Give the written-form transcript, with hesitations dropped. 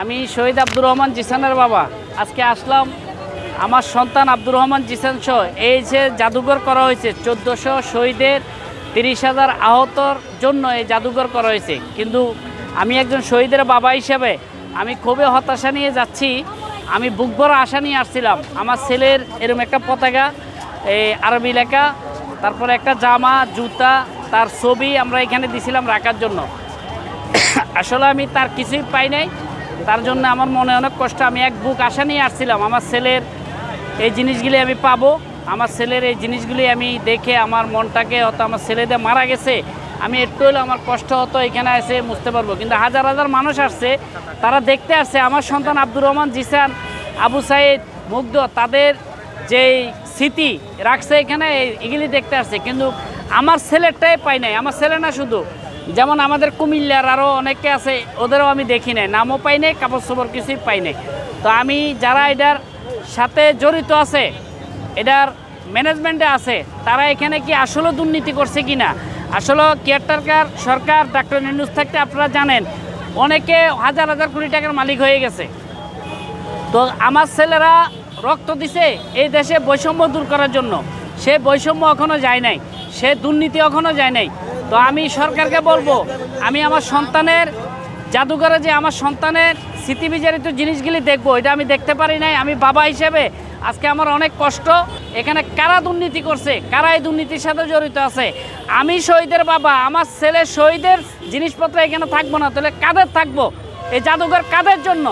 আমি শহীদ আব্দুর রহমান জিসানের বাবা। আজকে আসলাম আমার সন্তান আব্দুর রহমান জিসান সহ এই যে জাদুঘর করা হয়েছে 1400 শহীদের 30,000 আহতর জন্য এই জাদুঘর করা হয়েছে। কিন্তু আমি একজন শহীদের বাবা হিসেবে আমি খুবই হতাশা নিয়ে যাচ্ছি। আমি বুক ভরা আশা নিয়ে আসছিলাম আমার ছেলের এরকম একটা পতাকা, এই আরবি লেখা, তারপরে একটা জামা, জুতা, তার ছবি আমরা এখানে দিছিলাম রাখার জন্য। আসলে আমি তার কিছুই পাই নাই, তার জন্য আমার মনে অনেক কষ্ট। আমি এক বুক আশা নিয়ে আসছিলাম আমার ছেলের এই জিনিসগুলি আমি পাবো, আমার ছেলের এই জিনিসগুলি আমি দেখে আমার মনটাকে, হয়তো আমার ছেলেদের মারা গেছে আমি একটু হলেও আমার কষ্ট হতো এখানে এসে বুঝতে পারবো। কিন্তু হাজার হাজার মানুষ আসছে, তারা দেখতে আসছে আমার সন্তান আব্দুর রহমান জিসান, আবু সাইদ, মুগ্ধ, তাদের যেই স্মৃতি রাখছে এখানে এগুলি দেখতে আসছে। কিন্তু আমার ছেলেরটাই পাই নাই। আমার ছেলে না শুধু, যেমন আমাদের কুমিল্লার আরও অনেকে আছে, ওদেরও আমি দেখি নাই, নামও পাই নাই, কাপড় চোপড় কিছুই পাই নাই। তো আমি যারা এটার সাথে জড়িত আছে, এটার ম্যানেজমেন্টে আছে, তারা এখানে কি আসলে দুর্নীতি করছে কি না, আসলে কেয়ারটেকার সরকার ডক্টর ইউনূস থাকতে আপনারা জানেন অনেকে হাজার হাজার কোটি টাকার মালিক হয়ে গেছে। তো আমার ছেলেরা রক্ত দিছে এই দেশে বৈষম্য দূর করার জন্য, সে বৈষম্য এখনও যায় নাই, সে দুর্নীতি এখনও যায় নাই। তো আমি সরকারকে বলবো, আমি আমার সন্তানের জাদুঘরে যে আমার সন্তানের স্মৃতিবিজড়িত জিনিসগুলি দেখবো, এটা আমি দেখতে পারি নাই। আমি বাবা হিসেবে আজকে আমার অনেক কষ্ট। এখানে কারা দুর্নীতি করছে, কারা এই দুর্নীতির সাথে জড়িত আছে। আমি শহীদের বাবা, আমার ছেলে শহীদের জিনিসপত্র এখানে থাকবো না, তাহলে কাদের থাকবো? এই জাদুঘর কাদের জন্য?